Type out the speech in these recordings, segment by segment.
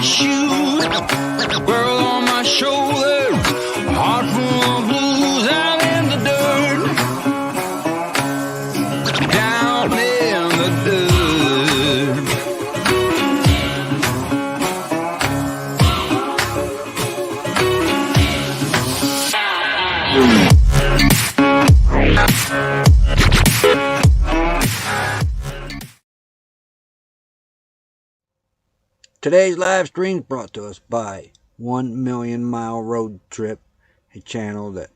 my shoes, world on my shoulders, heart full of blues. I'm in the dirt, down in the dirt. Today's live stream is brought to us by 1 Million Mile Road Trip, a channel that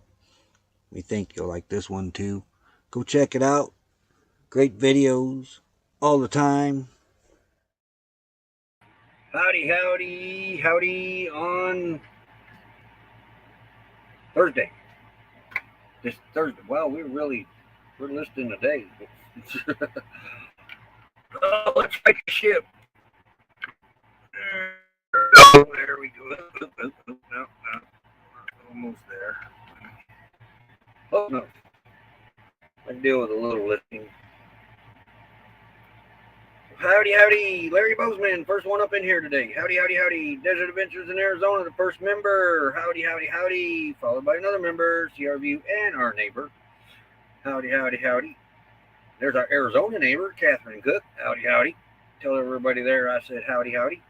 we think you'll like this one too. Go check it out. Great videos all the time. Howdy, howdy, howdy on Thursday. This Thursday. Wow, we're listening today. Oh, let's take a ship. Oh, there we go. No, almost there. Oh, no. I can deal with a little lifting. Howdy, howdy. Larry Bozeman, first one up in here today. Howdy, howdy, howdy. Desert Adventures in Arizona, the first member. Howdy, howdy, howdy. Followed by another member, CRView, and our neighbor. Howdy, howdy, howdy. There's our Arizona neighbor, Catherine Cook. Howdy, howdy. Tell everybody there I said howdy, howdy.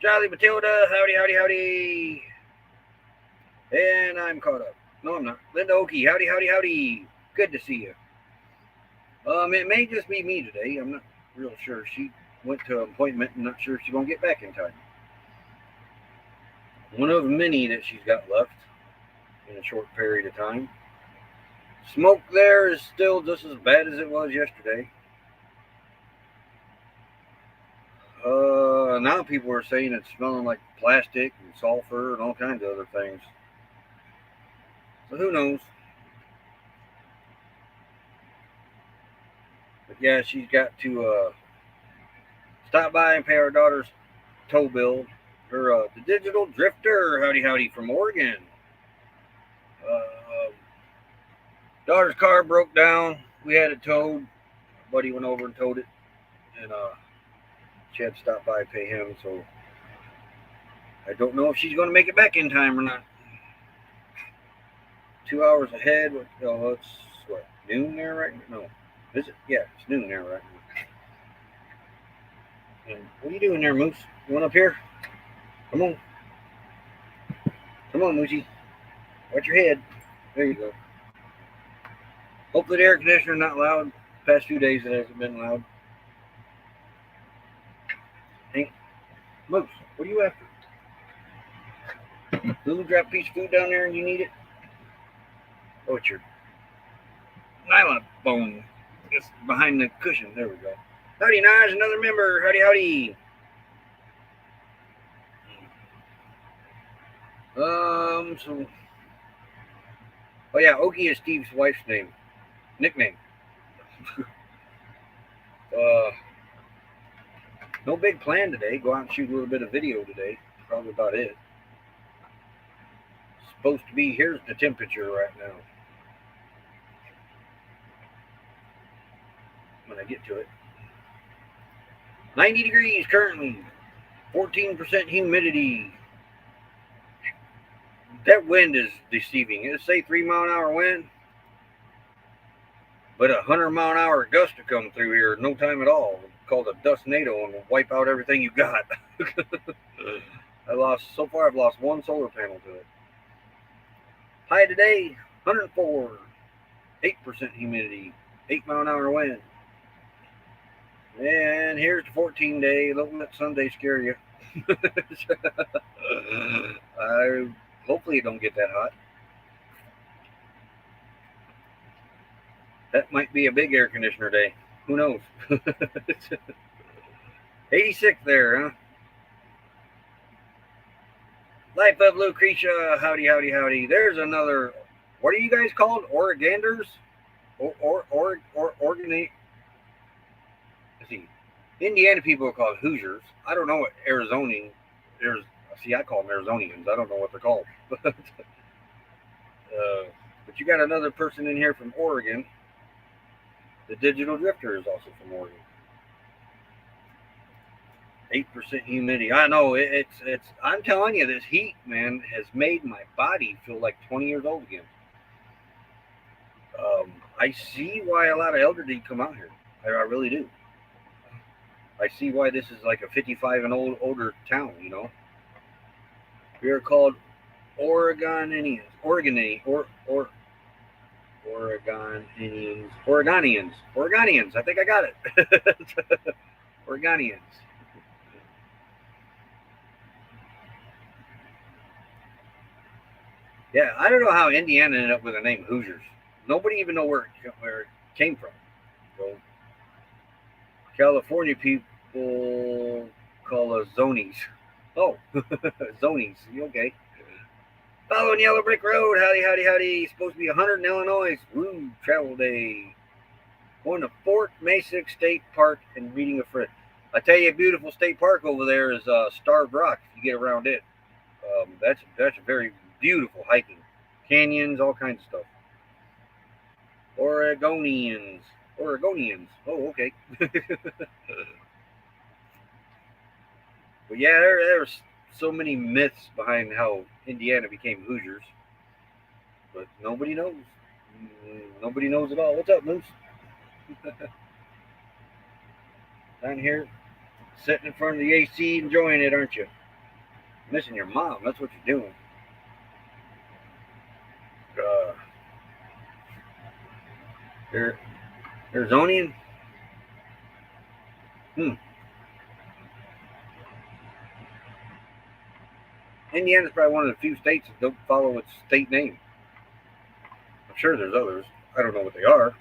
Jolly Matilda, howdy, howdy, howdy. And I'm caught up. No, I'm not. Linda Okie, howdy, howdy, howdy. Good to see you. It may just be me today. I'm not real sure. She went to an appointment and not sure if she's going to get back in time. One of many that she's got left in a short period of time. Smoke there is still just as bad as it was yesterday. Now people are saying it's smelling like plastic and sulfur and all kinds of other things. So who knows? But yeah, she's got to stop by and pay our daughter's tow bill. Her the Digital Drifter, howdy howdy, from Oregon. Daughter's car broke down. We had it towed. My buddy went over and towed it, and she had to stop by and pay him. So I don't know if she's going to make it back in time or not. 2 hours ahead. Oh, it's what, noon there right now? No, is it? Yeah, it's noon there right now. And what are you doing there, Moose? You want up here? Come on. Come on, Moosey. Watch your head. There you go. Hopefully the air conditioner not loud. The past few days it hasn't been loud. Hey, Moose, what are you after? Little drop piece of food down there and you need it? Oh, it's your nylon bone. It's behind the cushion. There we go. Howdy, Naj, another member. Howdy, howdy. So, oh yeah, Okie is Steve's wife's nickname. No big plan today. Go out and shoot a little bit of video today. Probably about it. Supposed to be, here's the temperature right now. When I get to it. 90 degrees currently. 14% humidity. That wind is deceiving. It'll say 3 mile an hour wind, but 100 mile an hour gust to come through here, no time at all. It's called a dust NATO and will wipe out everything you got. So far I've lost one solar panel to it. High today, 104, 8% humidity, 8 mile an hour wind. And here's the 14-day. Don't let Sunday scare you. Hopefully it don't get that hot. That might be a big air conditioner day. Who knows? 86 there, huh? Life of Lucretia, howdy, howdy, howdy. There's another, what are you guys called? Oreganders? Let's see. Indiana people are called Hoosiers. I don't know what Arizonian, I call them Arizonians. I don't know what they're called. But you got another person in here from Oregon. The Digital Drifter is also from Oregon. 8% humidity. I know it's. I'm telling you, this heat, man, has made my body feel like 20 years old again. I see why a lot of elderly come out here. I really do. I see why this is like a 55 and older town. We are called Oregonians, Oregonians. I think I got it. Oregonians. Yeah, I don't know how Indiana ended up with the name Hoosiers. Nobody even know where it came from. So California people call us zonies. Oh, zonies. Okay. Following Yellow Brick Road. Howdy, howdy, howdy. Supposed to be 100 in Illinois. Woo, travel day. Going to Fort Mesa State Park and meeting a friend. I tell you, a beautiful state park over there is Starved Rock. If you get around it, that's a very beautiful hiking. Canyons, all kinds of stuff. Oregonians. Oh, okay. But yeah, there's so many myths behind how Indiana became Hoosiers, but nobody knows. Nobody knows at all. What's up, Moose? Down here, sitting in front of the AC, enjoying it, aren't you? Missing your mom. That's what you're doing. Uh, Arizonian. Indiana's probably one of the few states that don't follow its state name. I'm sure there's others. I don't know what they are.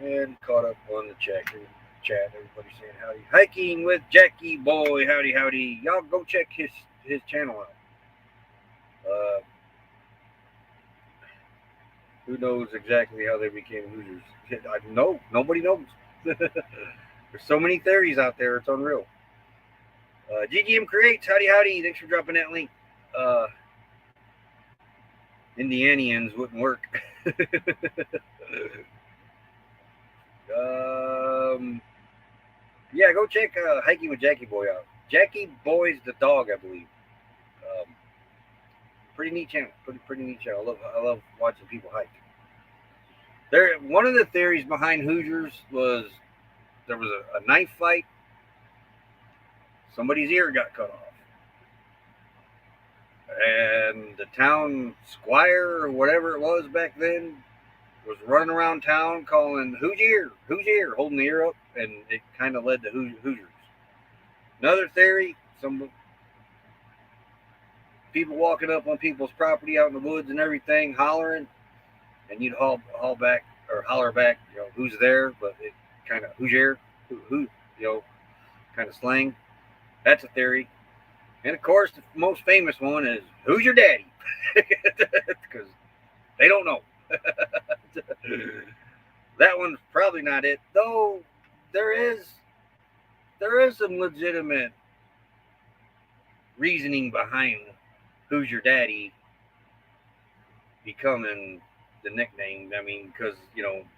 And caught up on the chat. Everybody saying howdy. Hiking with Jackie Boy. Howdy, howdy. Y'all go check his channel out. Who knows exactly how they became Hoosiers? No, nobody knows. There's so many theories out there. It's unreal. GGM Creates. Howdy, howdy. Thanks for dropping that link. Indianians wouldn't work. Yeah, go check Hiking with Jackie Boy out. Jackie Boy's the dog, I believe. Pretty neat channel. Pretty neat channel. I love watching people hike. One of the theories behind Hoosiers was there was a knife fight. Somebody's ear got cut off. And the town squire or whatever it was back then was running around town calling, who's here, holding the ear up, and it kind of led to Hoosiers. Another theory, some people walking up on people's property out in the woods and everything, hollering, and you'd haul back or holler back, who's there, but it kind of, who's here, who, kind of slang. That's a theory. And of course, the most famous one is, who's your daddy? Because they don't know. That one's probably not it, though. There is some legitimate reasoning behind who's your daddy becoming the nickname. I mean, because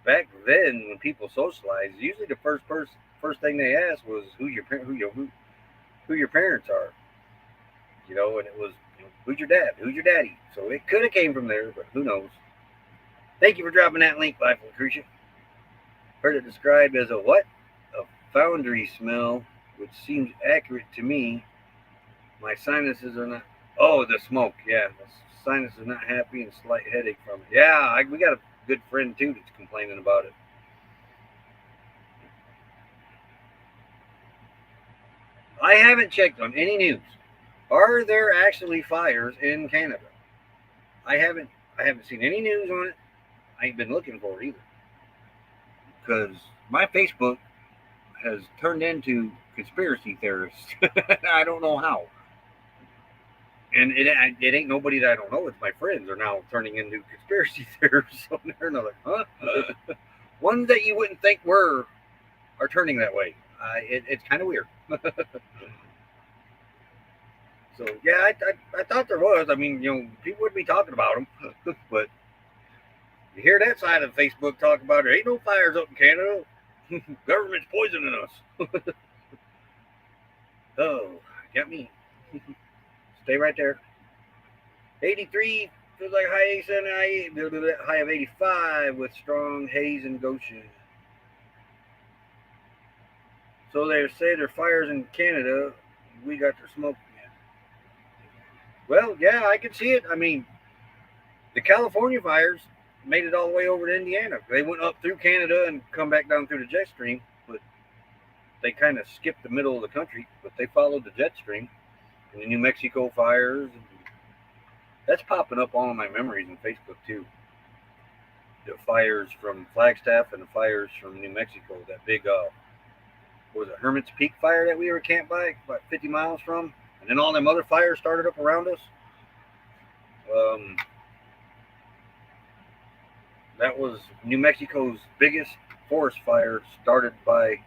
back then when people socialized, usually the first thing they asked was who your parents are. And it was who's your dad? Who's your daddy? So it could have came from there, but who knows? Thank you for dropping that link, Life Lucretia. Heard it described as a what? A foundry smell, which seems accurate to me. My sinuses are not. Oh, the smoke. Yeah, the sinuses are not happy and slight headache from it. Yeah, we got a good friend too that's complaining about it. I haven't checked on any news. Are there actually fires in Canada? I haven't seen any news on it. I ain't been looking for it either. Because my Facebook has turned into conspiracy theorists. I don't know how. And it ain't nobody that I don't know. It's my friends are now turning into conspiracy theorists on there. And they're like, huh? Ones that you wouldn't think are turning that way. It's kind of weird. So yeah, I thought there was. I mean, people would be talking about them, but you hear that side of Facebook talk about there ain't no fires up in Canada. Government's poisoning us. Oh, got me. Stay right there. 83 feels like high 87, high of 85 with strong haze and Goshen. So they say there's fires in Canada. We got their smoke. Well, yeah, I can see it. I mean, the California fires made it all the way over to Indiana. They went up through Canada and come back down through the jet stream, but they kind of skipped the middle of the country, but they followed the jet stream. And the New Mexico fires, that's popping up all in my memories on Facebook too. The fires from Flagstaff and the fires from New Mexico. That big, what was it, Hermit's Peak fire that we were camped by, about 50 miles from, and then all them other fires started up around us. That was New Mexico's biggest forest fire, started by,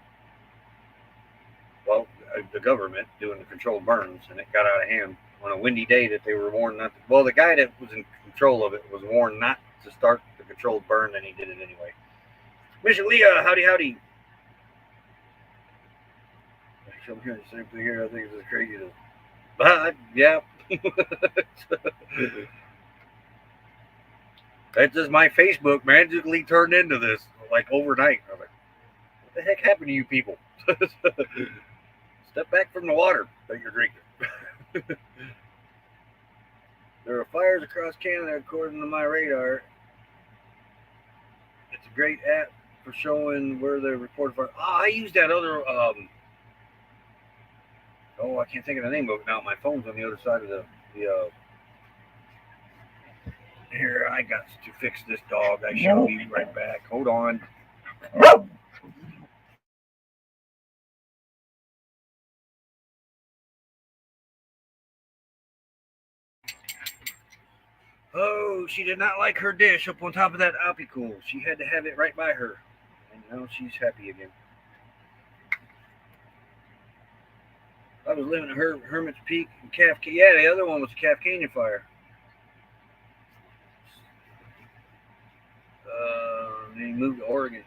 well, the government doing the controlled burns, and it got out of hand on a windy day that they were warned not to. Well, the guy that was in control of it was warned not to start the controlled burn, and he did it anyway. Mission Leah, howdy, howdy. I'm hearing the same thing here. I think it's crazy. Yeah. That's just my Facebook magically turned into this like overnight. I'm like, what the heck happened to you people? Step back from the water that you're drinking. There are fires across Canada according to my radar. It's a great app for showing where the reported fire. I use that other. I can't think of the name of it now. My phone's on the other side of the. Here, I got to fix this dog. I shall be right back. Hold on. Oh, she did not like her dish up on top of that apicule. She had to have it right by her. And now she's happy again. I was living at Hermit's Peak and Calf. Yeah, the other one was Calf Canyon fire. Then he moved to Oregon.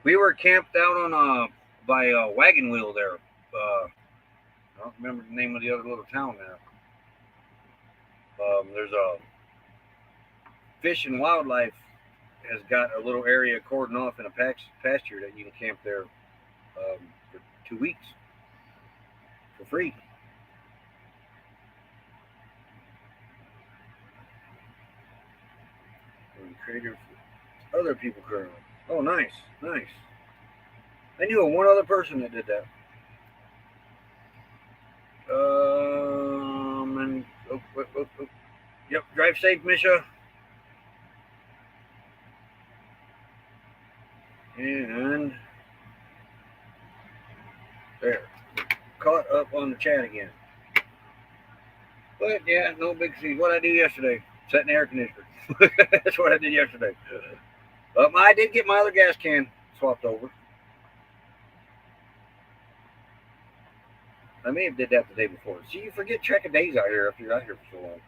We were camped out on by Wagon Wheel there. I don't remember the name of the other little town there. There's a Fish and Wildlife has got a little area cordoned off in a pasture that you can camp there for 2 weeks for free. Creative other people currently. Oh, nice, nice. I knew of one other person that did that. And yep, drive safe, Misha. And there, caught up on the chat again. But yeah, no big thing. What I did yesterday, setting the air conditioner. That's what I did yesterday. I did get my other gas can swapped over. I may have did that the day before. See, you forget checking days out here after you're out here for so long.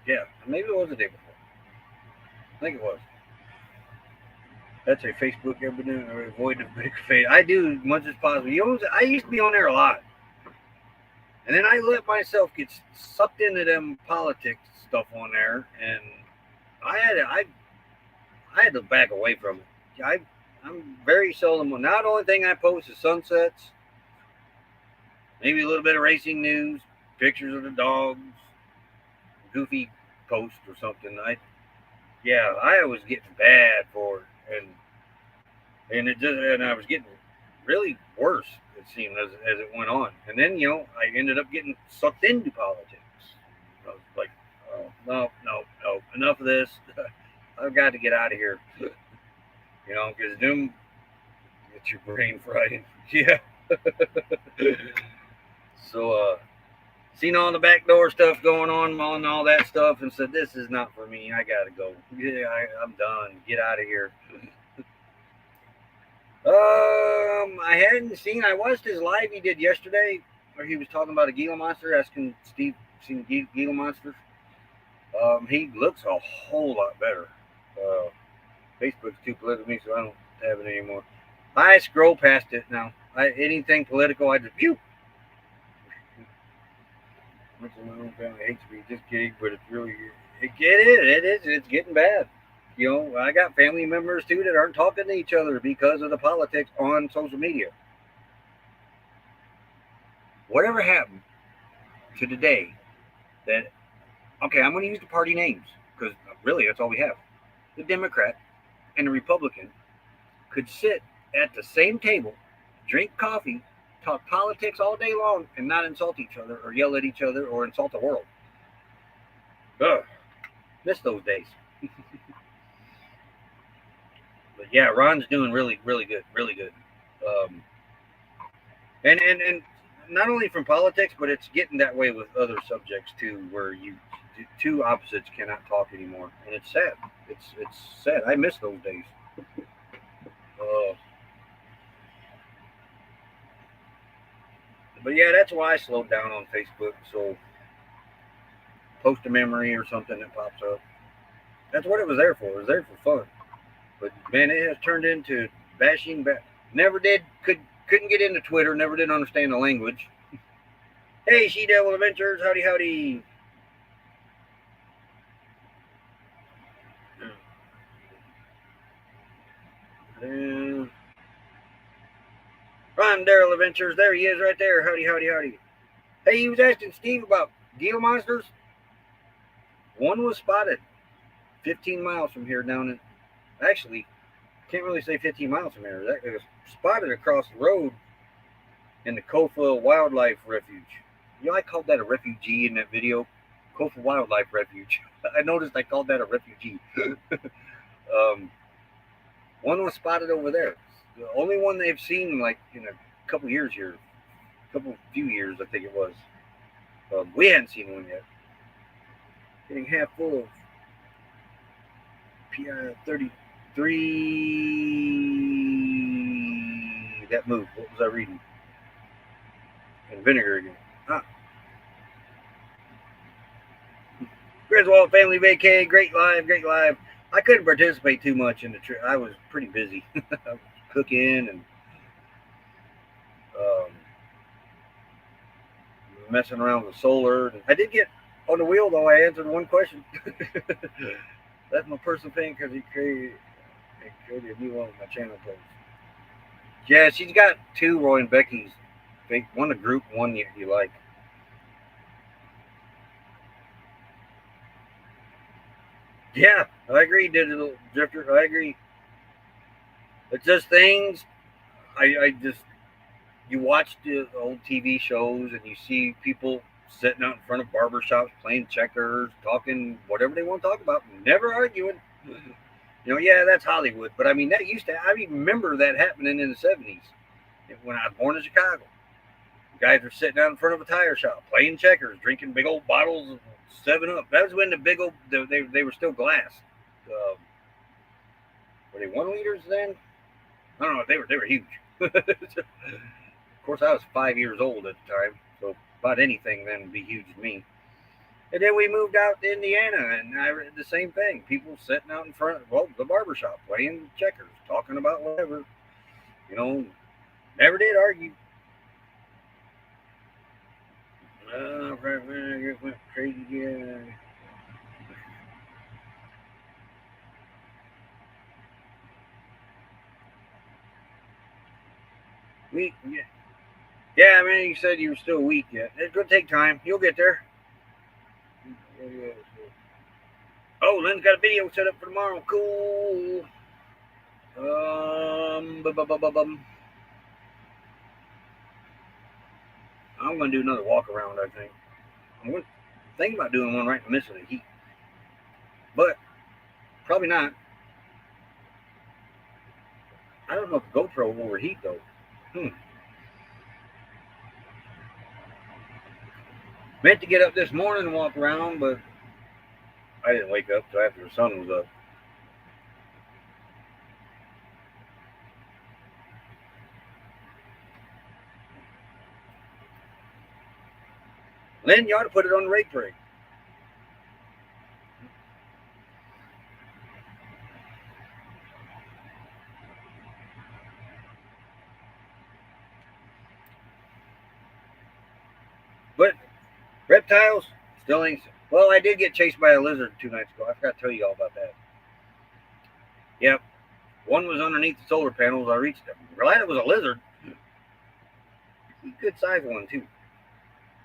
Yeah, maybe it was the day before. I think it was. That's a Facebook evident or avoid the big face. I do as much as possible. I used to be on there a lot. And then I let myself get sucked into them politics stuff on there, and I had to back away from it. I'm very seldom. Now the only thing I post is sunsets, maybe a little bit of racing news, pictures of the dogs, goofy post or something. I was getting bad for it, and I was getting really worse. It seemed as it went on, and then I ended up getting sucked into politics. I was like, oh no, enough of this. I've got to get out of here. Because them get your brain fried. Yeah. So seen all the backdoor stuff going on all that stuff, and said, "This is not for me. I gotta go. Yeah, I'm done. Get out of here." I hadn't seen. I watched his live he did yesterday, where he was talking about a Gila monster, asking Steve, seen Gila monsters. He looks a whole lot better. Uh, Facebook's too political to me, so I don't have it anymore. I scroll past it now. Anything political, I just pew. My own family hates me. Just kidding, but it's really it is. It's getting bad. You know, I got family members too that aren't talking to each other because of the politics on social media. Whatever happened to today that, okay, I'm going to use the party names because really that's all we have. The Democrat and the Republican could sit at the same table, drink coffee, talk politics all day long, and not insult each other or yell at each other or insult the world. Ugh, miss those days. But yeah, Ron's doing really, really good, really good. Um, and not only from politics, but it's getting that way with other subjects too, where you two opposites cannot talk anymore, and it's sad. It's sad. I miss those days. Uh, but yeah, that's why I slowed down on Facebook. So post a memory or something that pops up. That's what it was there for. It was there for fun. But man, it has turned into bashing. Never did couldn't get into Twitter. Never did understand the language. Hey, She Devil Adventures, howdy howdy. Uh, Ron Daryl Adventures, there he is right there. Howdy howdy howdy. Hey, he was asking Steve about Gila monsters. One was spotted 15 miles from here down in, actually, can't really say 15 miles from here. That was spotted across the road in the Kofa Wildlife Refuge. You know, I called that a refugee in that video. Kofa Wildlife Refuge. I noticed I called that a refugee. um, one was spotted over there. The only one they've seen like in a couple years here, few years, I think it was. We hadn't seen one yet. Getting half full of PI 33. That moved. What was I reading? And vinegar again. Ah. Griswold Family Vacay. Great live. Great live. I couldn't participate too much in the trip. I was pretty busy. I was cooking and um, messing around with solar. I did get on the wheel though. I answered one question. That's my personal thing because he created a new one on my channel post. Yeah, she's got two Roy and Becky's. One a group, one you like. Yeah, I agree, Digital Drifter. I agree. It's just things. I just you watch the old TV shows and you see people sitting out in front of barbershops playing checkers, talking whatever they want to talk about, never arguing. You know, yeah, that's Hollywood, but I mean that used to. I remember that happening in the '70s when I was born in Chicago. Guys were sitting out in front of a tire shop playing checkers, drinking big old bottles of 7-Up. That was when the big old they were still glass. Were they 1 liters then? I don't know. They were huge. Of course, I was 5 years old at the time, so about anything then would be huge to me. And then we moved out to Indiana, and I read the same thing. People sitting out in front of the barbershop playing checkers, talking about whatever. You know, never did argue. Right, went crazy. Yeah. Weak. Yeah. Yeah, man, you said you were still weak yet. It's going to take time. You'll get there. Oh, Lynn's got a video set up for tomorrow. Cool. I'm going to do another walk around, I think. I'm thinking about doing one right in the midst of the heat. But probably not. I don't know if the GoPro will overheat, though. Meant to get up this morning and walk around, but I didn't wake up till after the sun was up. Lynn, you ought to put it on the rate parade. But reptiles still ain't. Well, I did get chased by a lizard 2 nights ago. I forgot to tell you all about that. Yep, one was underneath the solar panels. I reached it. Glad it was a lizard. Good size one too.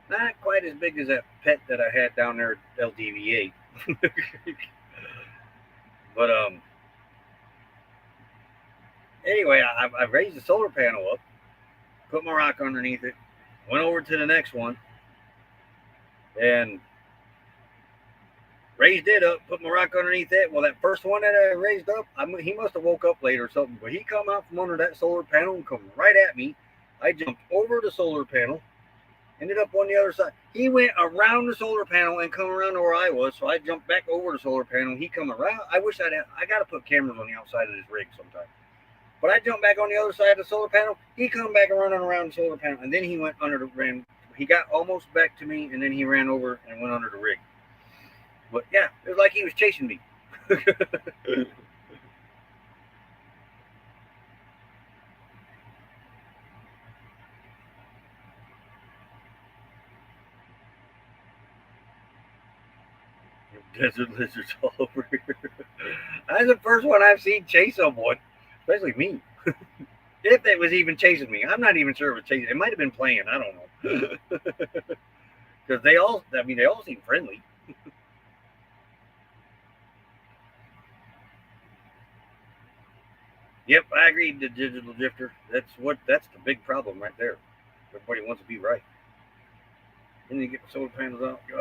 Not quite as big as that pet that I had down there at LDVA. But anyway, I raised the solar panel up, put my rock underneath it, went over to the next one, and raised it up, put my rock underneath it. Well, that first one that I raised up, he must have woke up late or something, but he come out from under that solar panel and come right at me. I jumped over the solar panel, ended up on the other side. He went around the solar panel and come around to where I was, so I jumped back over the solar panel. He come around. I wish I got to put cameras on the outside of this rig sometime. But I jumped back on the other side of the solar panel. He come back running around the solar panel, and then he went under the ran. He got almost back to me, and then he ran over and went under the rig. But yeah, it was like he was chasing me. Desert lizards all over here. That's the first one I've seen chase someone, especially me. If it was even chasing me, I'm not even sure it was chasing. It might have been playing. I don't know. Because they all seem friendly. Yep, I agree. The digital drifter. That's the big problem right there. Everybody wants to be right. Then you get the solar panels out. You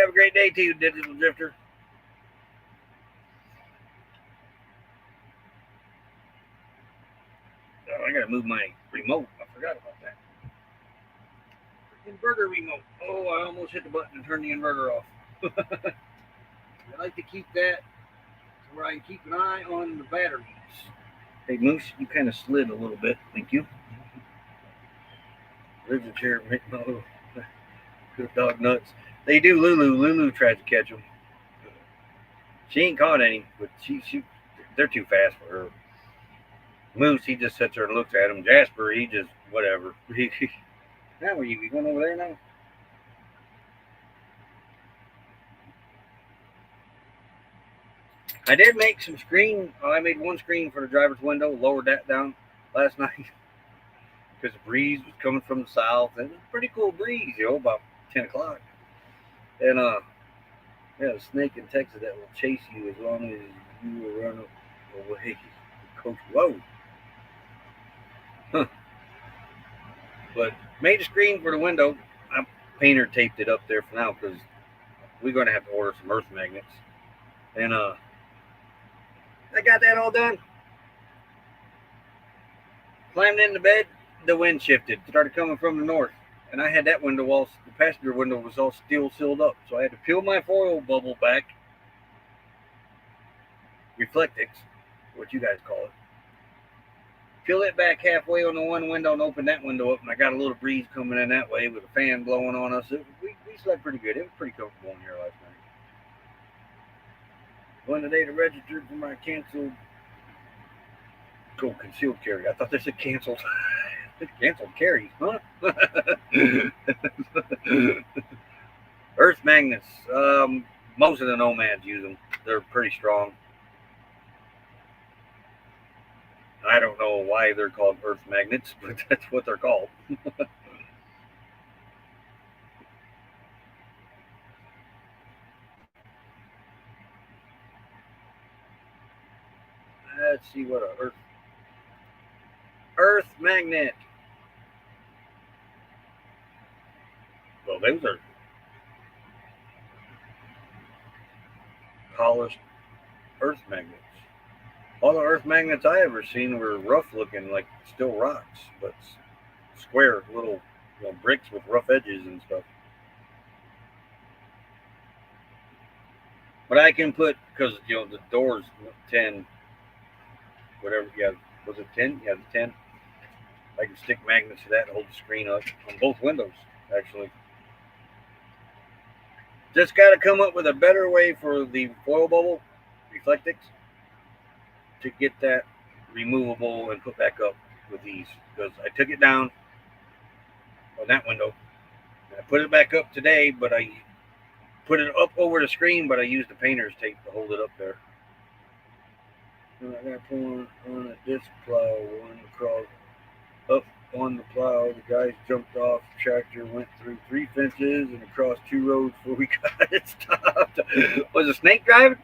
have a great day too, digital drifter. Oh, I gotta move my remote. I forgot about that. Inverter remote. Oh, I almost hit the button and turned the inverter off. I like to keep that where I can keep an eye on the batteries. Hey, Moose, you kind of slid a little bit. Thank you. Lizard chair, oh, good dog nuts. They do Lulu. Lulu tries to catch them. She ain't caught any, but they're too fast for her. Moose, he just sits there and looks at him. Jasper, he just whatever. Now are you going over there now? I did make some screen. I made one screen for the driver's window. Lowered that down last night because the breeze was coming from the south. And it was a pretty cool breeze, about 10 o'clock. And yeah, a snake in Texas that will chase you as long as you will run away. Coach, whoa. Huh. But made a screen for the window. I painter taped it up there for now because we're going to have to order some earth magnets. And I got that all done. Climbed into bed. The wind shifted. Started coming from the north. And I had that window the passenger window was all still sealed up. So I had to peel my foil bubble back. Reflectix, what you guys call it. Peel it back halfway on the one window and open that window up. And I got a little breeze coming in that way with a fan blowing on us. We slept pretty good. It was pretty comfortable in here last night. When the day to register for my canceled concealed carry. I thought they said canceled. Canceled carry, huh? Earth magnets. Most of the nomads use them. They're pretty strong. I don't know why they're called earth magnets, but that's what they're called. Let's see what a earth magnet. Well, those are polished earth magnets. All the earth magnets I ever seen were rough looking, like still rocks, but square little bricks with rough edges and stuff. But I can put, because the door's 10, whatever. Yeah, was it 10? Yeah, the 10. I can stick magnets to that and hold the screen up on both windows. Actually, just got to come up with a better way for the foil bubble reflectix to get that removable and put back up with ease. Because I took it down on that window. I put it back up today, but I put it up over the screen, but I used the painter's tape to hold it up there. And I got to pull on a disc plow, one across up on the plow. The guys jumped off the tractor, went through 3 fences and across 2 roads before we got it stopped. Was a snake driving?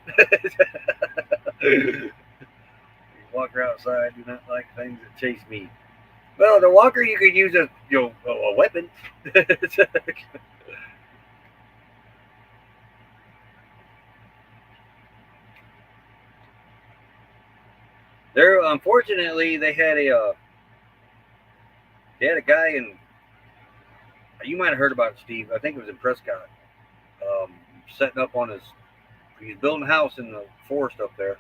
Walker outside, do not like things that chase me. Well, the walker you could use as a weapon. There, unfortunately, they had a guy in. You might have heard about it, Steve. I think it was in Prescott. Setting up on his. He's building a house in the forest up there.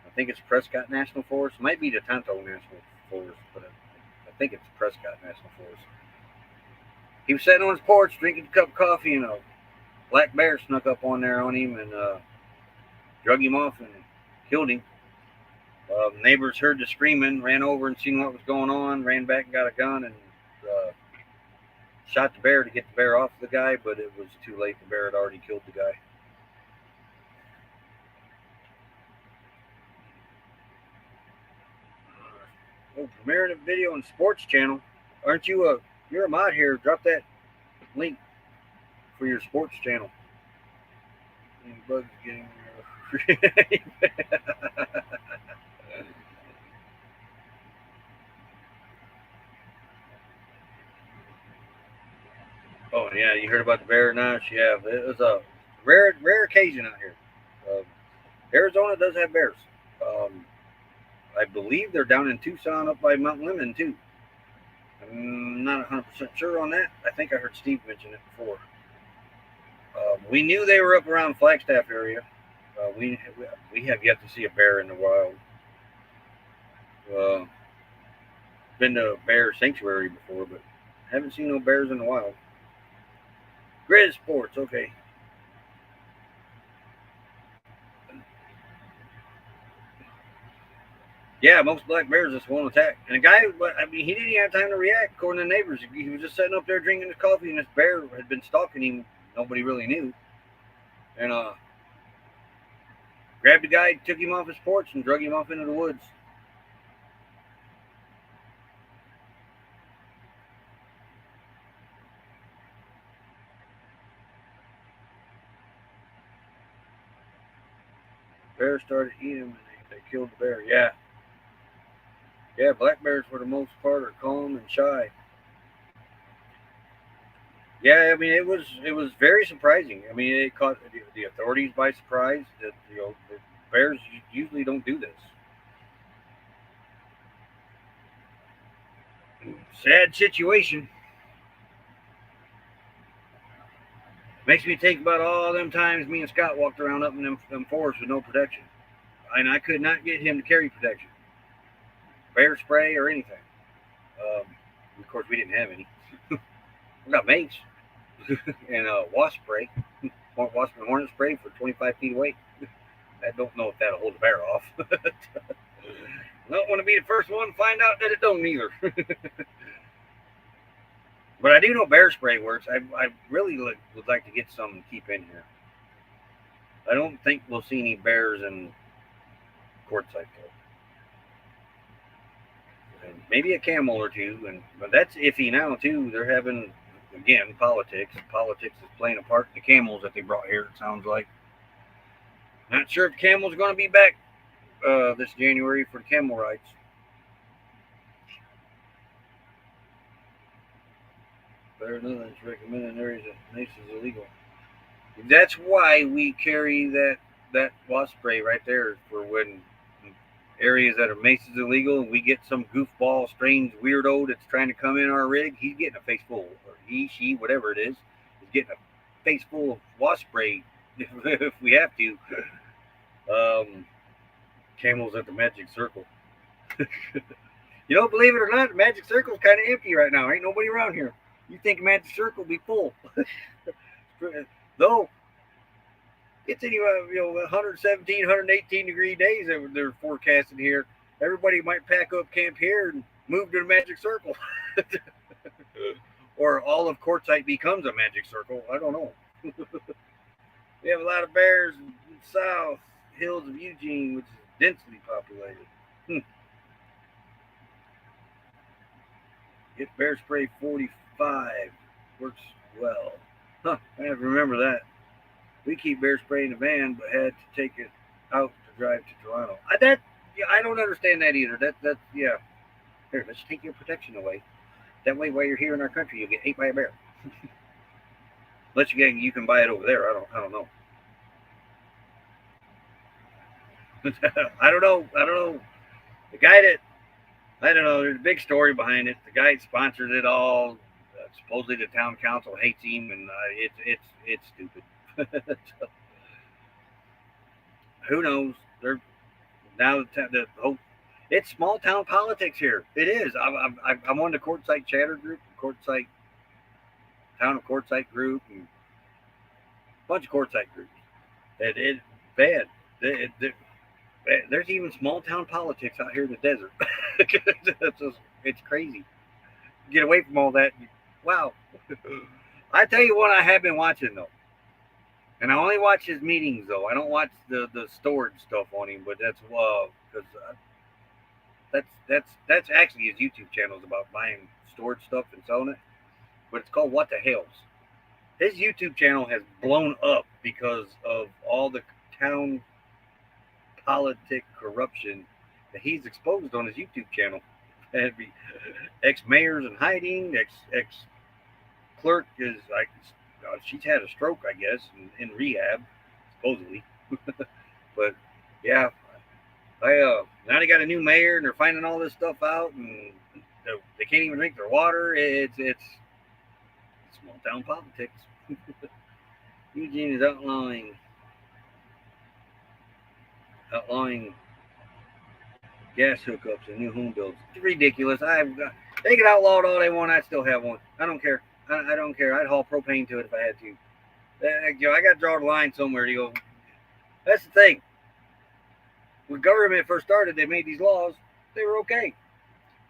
I think it's Prescott National Forest. It might be the Tonto National Forest, but I think it's Prescott National Forest. He was sitting on his porch drinking a cup of coffee, and a black bear snuck up on him and drug him off and killed him. Neighbors heard the screaming, ran over and seen what was going on, ran back and got a gun and shot the bear to get the bear off the guy, but it was too late. The bear had already killed the guy. Premiering a video on Sports Channel. Aren't you you're a mod here? Drop that link for your sports channel. Bugs getting Oh yeah, you heard about the bear Nash? Yeah, it was a rare occasion out here. Arizona does have bears. I believe they're down in Tucson, up by Mount Lemmon too. I'm not 100% sure on that. I think I heard Steve mention it before. We knew they were up around Flagstaff area. We have yet to see a bear in the wild. Been to a bear sanctuary before, but haven't seen no bears in the wild. Grid Sports, okay. Yeah, most black bears just won't attack. And the guy, he didn't even have time to react, according to the neighbors. He was just sitting up there drinking his coffee, and this bear had been stalking him. Nobody really knew. And grabbed the guy, took him off his porch, and drug him off into the woods. Bear started eating him, and they killed the bear. Yeah. Yeah, black bears for the most part are calm and shy. Yeah, I mean it was very surprising. I mean it caught the authorities by surprise that the bears usually don't do this. Sad situation. Makes me think about all them times me and Scott walked around up in them forests with no protection, and I could not get him to carry protection, bear spray or anything. Of course, we didn't have any. We got mace and wasp spray, wasp and hornet spray for 25 feet away. I don't know if that'll hold the bear off. Don't want to be the first one to find out that it don't either. But I do know bear spray works. I really would like to get some and keep in here. I don't think we'll see any bears in Quartzsite though. And maybe a camel or two, but that's iffy now too. They're having again politics. Politics is playing a part in the camels that they brought here. It sounds like. Not sure if the camels are going to be back this January for the camel rights. Better than others recommend in areas that mace is illegal. That's why we carry that wasp spray right there for when areas that are mace is illegal and we get some goofball, strange weirdo that's trying to come in our rig. He's getting a face full, or he, she, whatever it is getting a face full of wasp spray if we have to. Camels at the Magic Circle. You don't believe it or not, the Magic Circle's kind of empty right now. Ain't nobody around here. You think Magic Circle will be full. Though, it's anyway, 117, 118 degree days that they're forecasting here. Everybody might pack up camp here and move to the Magic Circle. Or all of Quartzsite becomes a Magic Circle. I don't know. We have a lot of bears in the south hills of Eugene, which is densely populated. Get bear spray 45. Works well. Huh, I have to remember that. We keep bear spray in the van, but had to take it out to drive to Toronto. I don't understand that either. That's yeah. Here, let's take your protection away. That way, while you're here in our country, you'll get ate by a bear. Unless you can buy it over there. I don't know. I don't know. The guy that I don't know. There's a big story behind it. The guy sponsors it all. Supposedly the town council hates him, and it's stupid. Who knows? They're now the whole. It's small town politics here. It is. I'm on the Quartzsite chatter group, Quartzsite town of Quartzsite group, and a bunch of Quartzsite groups. It's bad. There's even small town politics out here in the desert. It's crazy. Get away from all that. Wow. I tell you what, I have been watching though, and I only watch his meetings though. I don't watch the storage stuff on him, but that's because that's actually his YouTube channel is about buying storage stuff and selling it. But it's called What the Hells. His YouTube channel has blown up because of all the town politic corruption that he's exposed on his YouTube channel. And be ex-mayors in hiding, ex-clerk is like, she's had a stroke, I guess, in rehab, supposedly. But yeah, now they got a new mayor and they're finding all this stuff out, and they can't even drink their water. It's small town politics. Eugene is outlawing gas hookups and new home builds. It's ridiculous. They can outlaw it all they want. I still have one. I don't care. I don't care. I'd haul propane to it if I had to. I got to draw the line somewhere to go. That's the thing. When government first started, they made these laws. They were okay.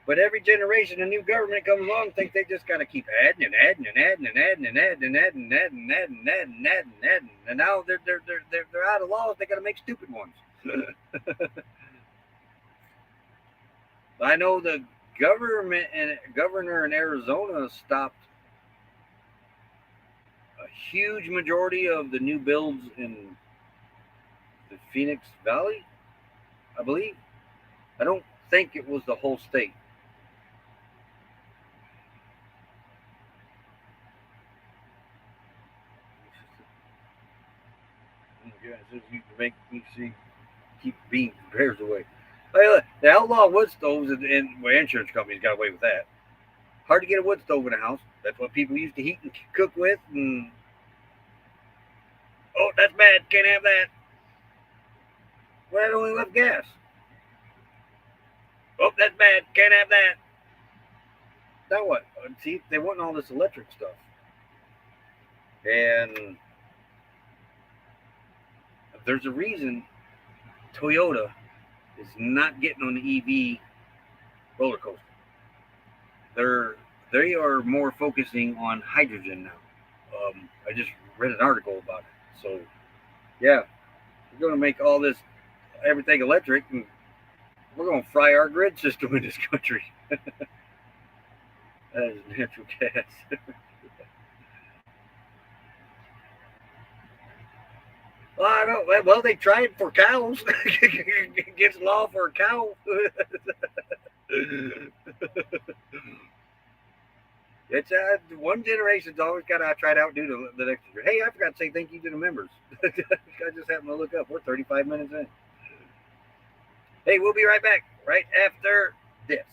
But every generation, a new government comes along, think they just got to keep adding and adding and adding and adding and adding and adding and adding and adding and adding and adding and adding. And now they're out of laws. They got to make stupid ones. I know the governor in Arizona stopped a huge majority of the new builds in the Phoenix Valley, I believe. I don't think it was the whole state. You make me see, keep being bears away. Hey, look, the outlaw wood stoves and insurance companies got away with that. Hard to get a wood stove in a house. That's what people used to heat and cook with. And oh, that's bad. Can't have that. Well, that only left gas. Oh, that's bad. Can't have that. Now what? See, they want all this electric stuff. And there's a reason Toyota is not getting on the EV roller coaster. They are more focusing on hydrogen now. I just read an article about it. So, yeah, we're going to make all this, everything electric, and we're going to fry our grid system in this country. That is natural gas. Well, I don't. Well, they tried for cows. Against law for a cow. It's one generation's always got to try to outdo the next year. Hey, I forgot to say thank you to the members. I just happened to look up. We're 35 minutes in. Hey, we'll be right back right after this.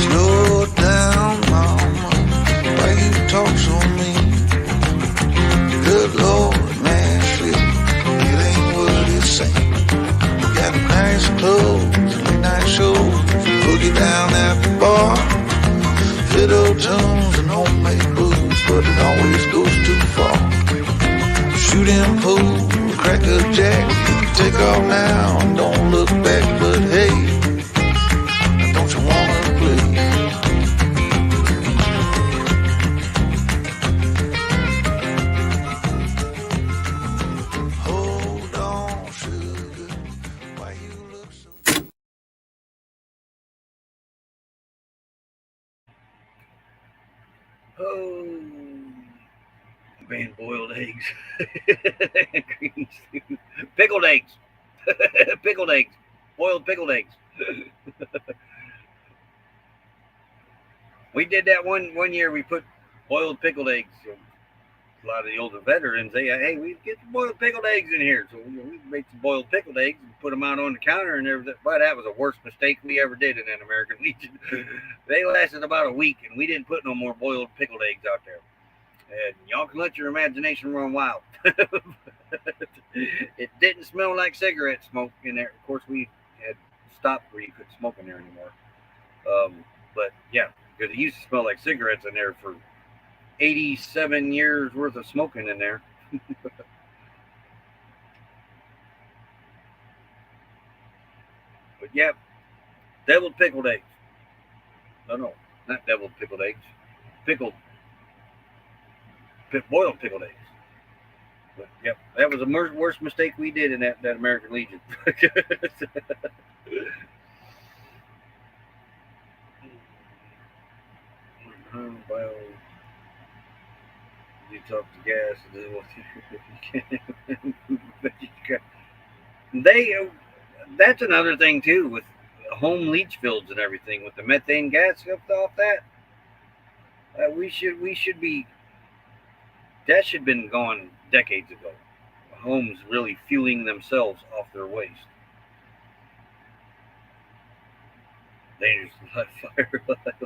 Slow down, mama. clubs, late night shows, boogie down at the bar. Fiddle tunes and homemade blues, but it always goes too far. Shooting pool, crack a jack, take off now and don't look back. But hey, don't you wanna play? Hold on, sugar, why you look so... Oh, man, boiled eggs. Green stew. Pickled eggs. Pickled eggs. Boiled pickled eggs. We did that one year. We put boiled pickled eggs. A lot of the older veterans, they, hey, we get some boiled pickled eggs in here. So we made some boiled pickled eggs and put them out on the counter and everything. But that was the worst mistake we ever did in that American Legion. They lasted about a week, and we didn't put no more boiled pickled eggs out there. And y'all can let your imagination run wild. It didn't smell like cigarette smoke in there. Of course, we had stopped where you couldn't smoke in there anymore. But yeah, because it used to smell like cigarettes in there for 87 years worth of smoking in there. But yeah, deviled pickled eggs. No, not deviled pickled eggs. Boiled pickled eggs. But yep, that was the worst mistake we did in that American Legion. You talk to gas that's another thing too with home leach fields and everything with the methane gas off that. We should be, that should have been gone decades ago. Homes really fueling themselves off their waste. Dangerous light fire,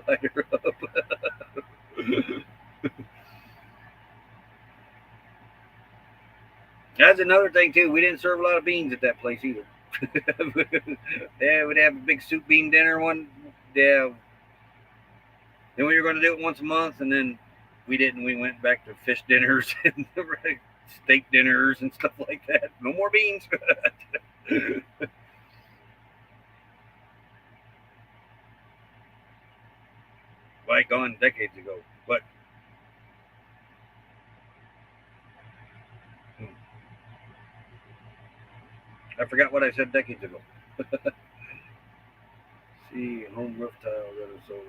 light her up. That's another thing too. We didn't serve a lot of beans at that place either. Yeah, we'd have a big soup bean dinner one. Yeah. Then we were going to do it once a month, and then we didn't. We went back to fish dinners and steak dinners and stuff like that. No more beans. Like gone decades ago. But I forgot what I said decades ago. See, home roof tiles that are solar.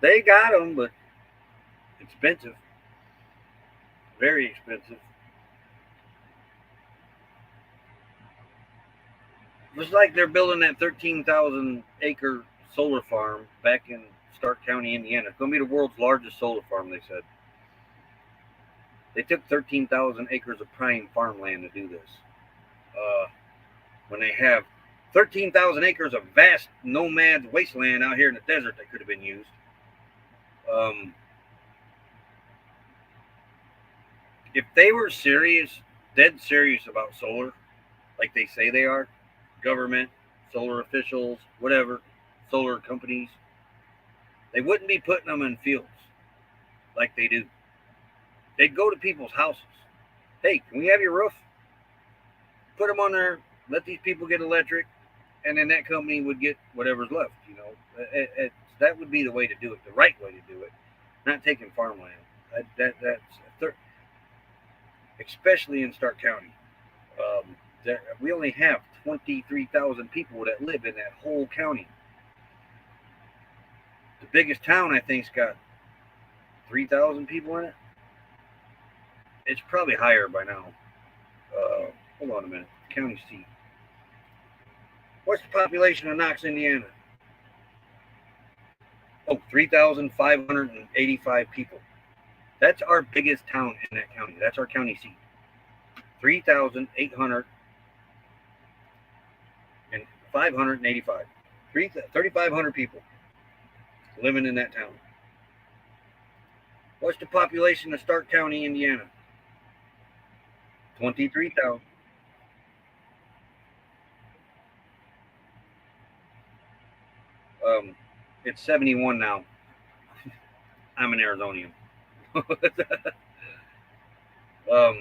They got them, but expensive. Very expensive. Looks like they're building that 13,000 acre solar farm back in Stark County, Indiana. It's going to be the world's largest solar farm, they said. They took 13,000 acres of prime farmland to do this. When they have 13,000 acres of vast nomad wasteland out here in the desert that could have been used. If they were serious, dead serious about solar, like they say they are, government, solar officials, whatever, solar companies, they wouldn't be putting them in fields like they do. They'd go to people's houses. Hey, can we have your roof? Put them on there, let these people get electric, and then that company would get whatever's left. You know, that would be the way to do it, the right way to do it, not taking farmland. That's especially in Stark County. We only have 23,000 people that live in that whole county. The biggest town, I think, has got 3,000 people in it. It's probably higher by now. Hold on a minute. County seat. What's the population of Knox, Indiana? Oh, 3,585 people. That's our biggest town in that county. That's our county seat. 3,585. 3,500 people living in that town. What's the population of Stark County, Indiana? 23,000. It's 71 now. I'm an Arizonian. Oh,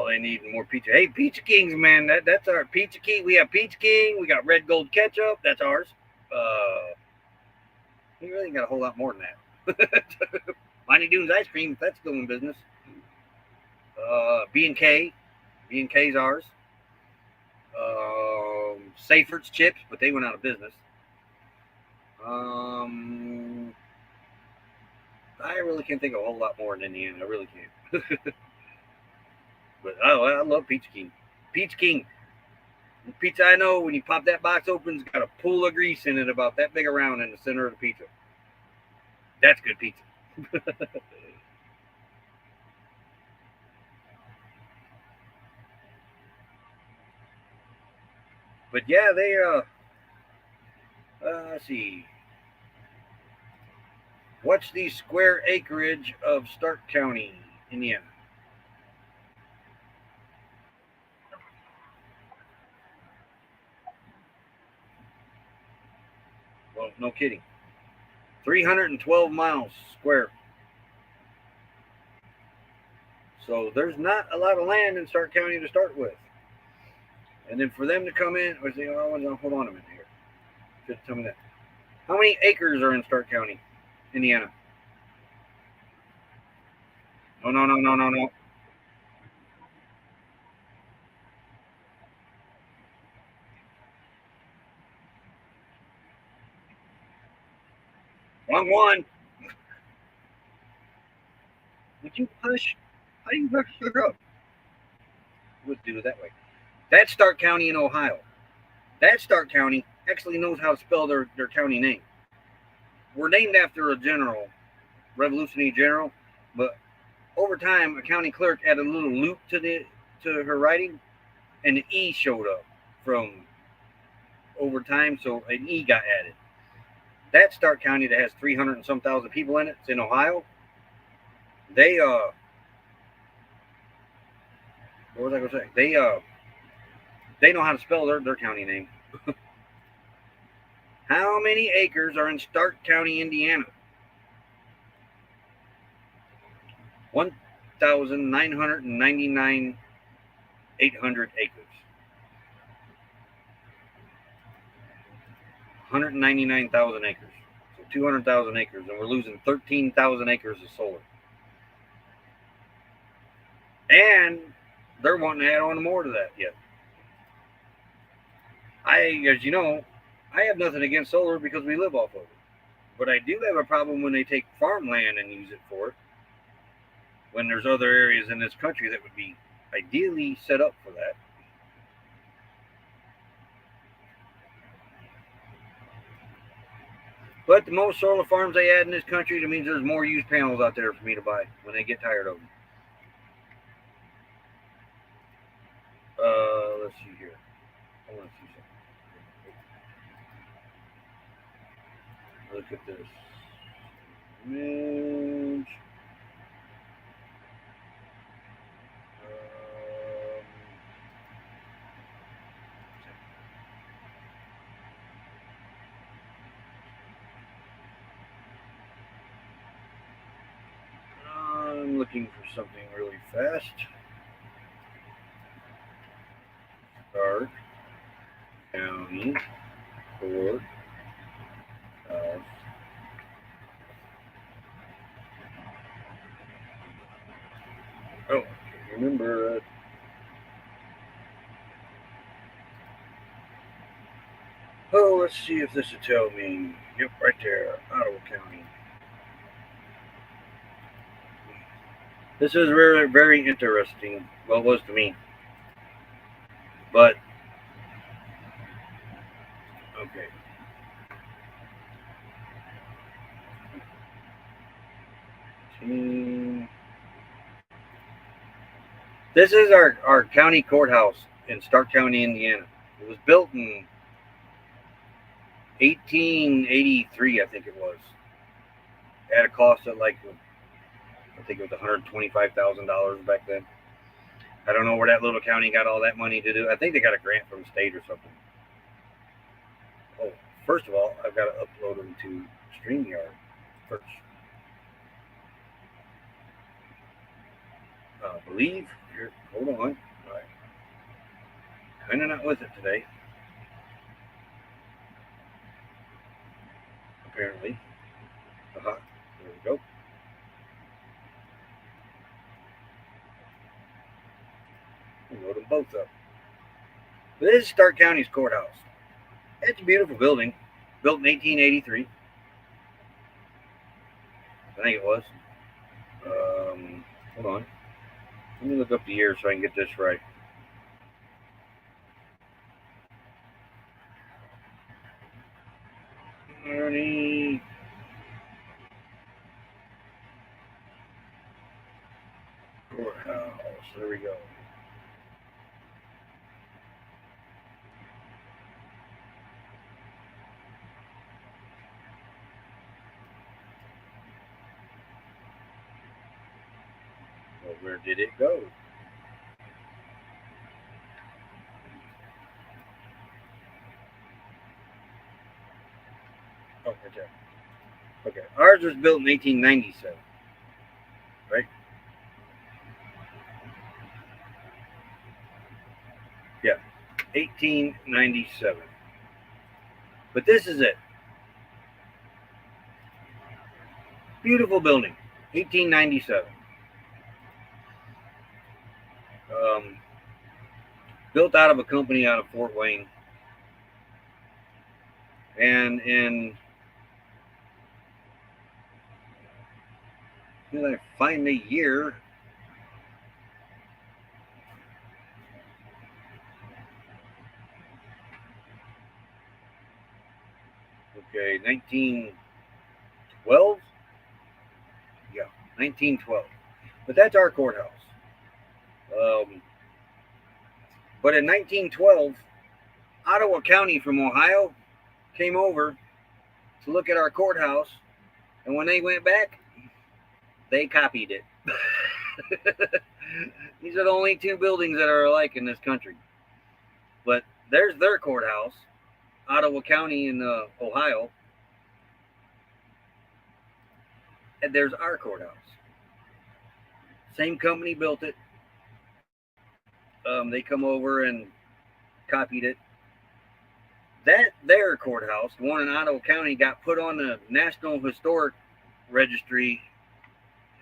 they need more pizza. Hey, Pizza Kings, man. That's our Pizza King. We have Pizza King. We got Red Gold Ketchup. That's ours. We really got a whole lot more than that. Mighty Dunes Ice Cream. That's still in business. B&K. B&K's ours. Saferd's Chips, but they went out of business. I really can't think of a whole lot more in Indiana. I really can't. But I love Pizza King. Pizza King. The pizza I know, when you pop that box open, it's got a pool of grease in it about that big around in the center of the pizza. That's good pizza. But yeah, they let's see. What's the square acreage of Stark County, Indiana? Well, no kidding. 312 miles square. So there's not a lot of land in Stark County to start with. And then for them to come in, or say, oh, hold on a minute here. Just tell me that. How many acres are in Stark County, Indiana? No. Wrong one. Would you push? How do you push sugar up? Would do it that way. That's Stark County in Ohio. That Stark County actually knows how to spell their county name. We're named after a general, Revolutionary General, but over time, a county clerk added a little loop to her writing, and the E showed up from over time, so an E got added. That Stark County that has 300 and some thousand people in it, it's in Ohio. They what was I gonna say? They know how to spell their county name. How many acres are in Stark County, Indiana? 1,999,800 acres. 199,000 acres. So 200,000 acres, and we're losing 13,000 acres of solar. And they're wanting to add on more to that yet. As you know, I have nothing against solar because we live off of it. But I do have a problem when they take farmland and use it for it, when there's other areas in this country that would be ideally set up for that. But the most solar farms they add in this country, that means there's more used panels out there for me to buy when they get tired of them. Let's see here. I want to see something. Look at this image. I'm looking for something really fast. Stark County Court of I can't remember it. Oh, let's see if this will tell me. Yep, right there, Ottawa County. This is very, very interesting. Well, it was to me. But, okay. This is our county courthouse in Stark County, Indiana. It was built in 1883, I think it was. At a cost of I think it was $125,000 back then. I don't know where that little county got all that money to do. I think they got a grant from the state or something. Oh, first of all, I've got to upload them to StreamYard first. I believe, here, hold on. All right. Kind of not with it today, apparently. There we go. We'll load them both up. This is Stark County's courthouse. It's a beautiful building, built in 1883. I think it was. Hold on. Let me look up the year so I can get this right. County Courthouse. There we go. Well, where did it go? Oh, right there. Okay. Ours was built in 1897. Right? Yeah. 1897. But this is it. Beautiful building. 1897. Built out of a company out of Fort Wayne. And in, did I find the year? Okay, 1912? Yeah, 1912. But that's our courthouse. But in 1912, Ottawa County from Ohio came over to look at our courthouse, and when they went back, they copied it. These are the only two buildings that are alike in this country. But there's their courthouse, Ottawa County in Ohio, and there's our courthouse. Same company built it. They come over and copied it. Their courthouse, the one in Ottawa County, got put on the National Historic Registry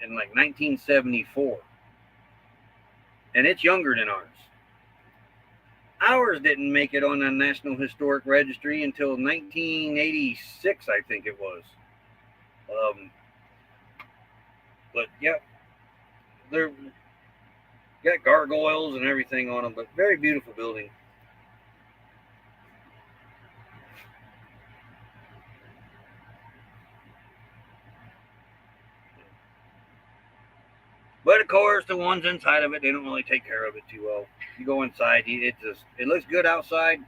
in like 1974. And it's younger than ours. Ours didn't make it on the National Historic Registry until 1986, I think it was. But yep, they're got gargoyles and everything on them, but very beautiful building. But of course, the ones inside of it, they don't really take care of it too well. You go inside, it looks good outside.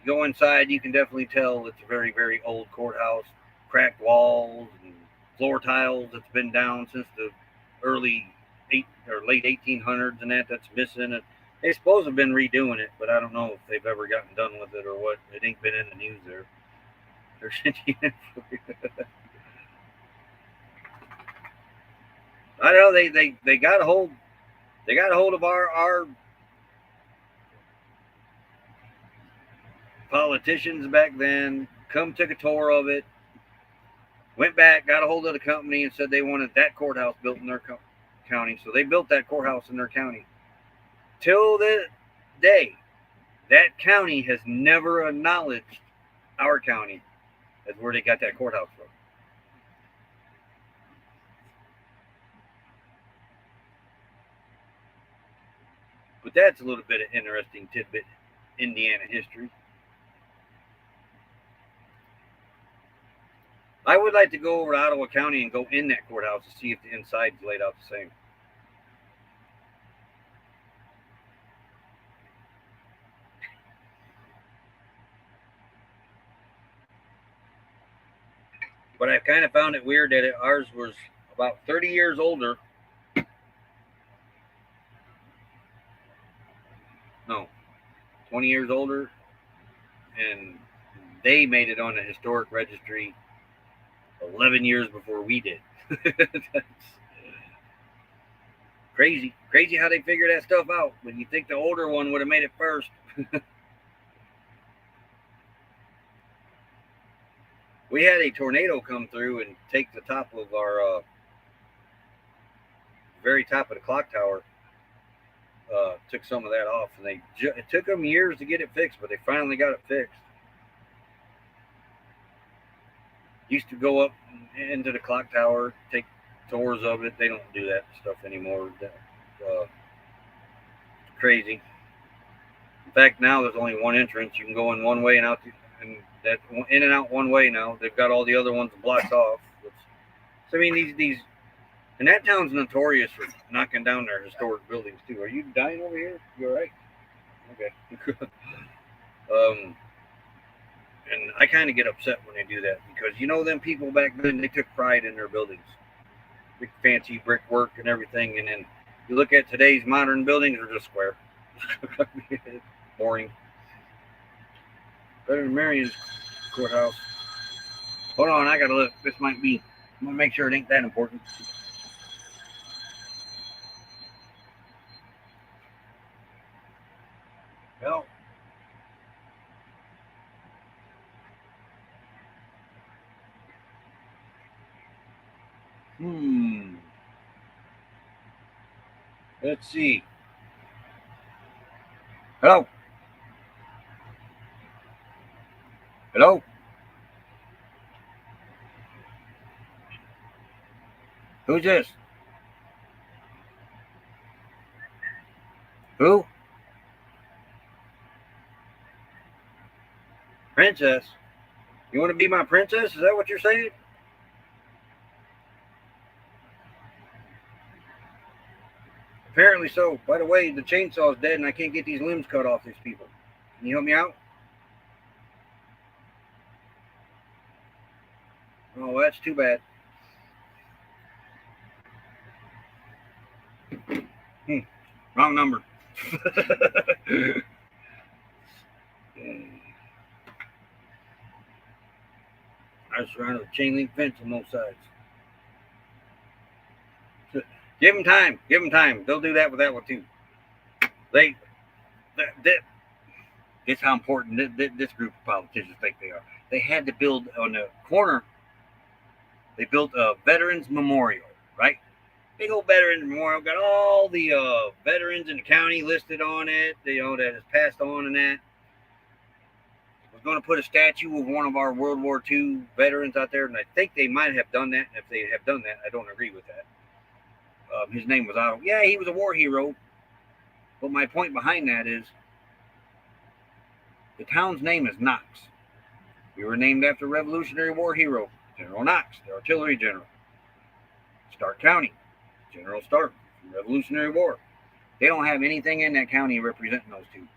You go inside, you can definitely tell it's a very, very old courthouse. Cracked walls and floor tiles that's been down since the early late 1800s, and that's missing. And they supposed to have been redoing it, but I don't know if they've ever gotten done with it or what. It ain't been in the news there. They're I don't know. They got a hold. They got a hold of our politicians back then. Come took a tour of it. Went back, got a hold of the company, and said they wanted that courthouse built in their county. So they built that courthouse in their county. Till this day, that county has never acknowledged our county as where they got that courthouse from. But that's a little bit of interesting tidbit Indiana history. I would like to go over to Ottawa County and go in that courthouse to see if the inside's laid out the same. But I kind of found it weird that ours was about 30 years older. No, 20 years older and they made it on the historic registry 11 years before we did. That's crazy. Crazy how they figure that stuff out. When you think the older one would have made it first. We had a tornado come through and take the top of our very top of the clock tower. Took some of that off, and it took them years to get it fixed, but they finally got it fixed. Used to go up into the clock tower, take tours of it. They don't do that stuff anymore. Crazy. In fact, now there's only one entrance. You can go in one way and out, and that in and out one way now. They've got all the other ones blocked off. So I mean, these, and that town's notorious for knocking down their historic buildings too. Are you dying over here? You all right? Okay. And I kind of get upset when they do that because them people back then, they took pride in their buildings, big fancy brickwork and everything, and then you look at today's modern buildings, they're just square. Boring. Better than Marion's courthouse. Hold on, I gotta look. This might be. I'm gonna make sure it ain't that important. Well. Let's see. Hello. Hello. Who's this? Who? Princess. You want to be my princess? Is that what you're saying? Apparently so. By the way, the chainsaw's dead and I can't get these limbs cut off these people. Can you help me out? Oh, that's too bad. Wrong number. I was surrounded with chain link fence on both sides. Give them time. Give them time. They'll do that with that one too. It's how important this group of politicians think they are. They had to build on the corner. They built a veterans memorial, right? Big old veterans memorial. Got all the veterans in the county listed on it. That has passed on and that. Was going to put a statue of one of our World War II veterans out there, and I think they might have done that. And if they have done that, I don't agree with that. His name was Otto. Yeah, he was a war hero. But my point behind that is the town's name is Knox. We were named after Revolutionary War hero, General Knox, the artillery general. Stark County, General Stark, Revolutionary War. They don't have anything in that county representing those two.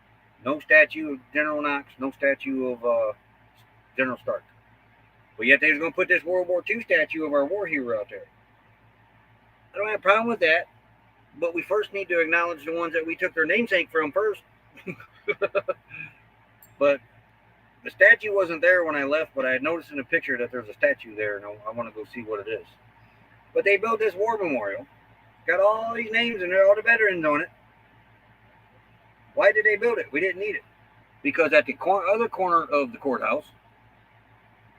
No statue of General Knox, no statue of General Stark. But yet they was going to put this World War II statue of our war hero out there. I don't have a problem with that, but we first need to acknowledge the ones that we took their namesake from first. But the statue wasn't there when I left, but I had noticed in the picture that there's a statue there, and I want to go see what it is. But they built this war memorial, got all these names and all the veterans on it. Why did they build it? We didn't need it. Because at the other corner of the courthouse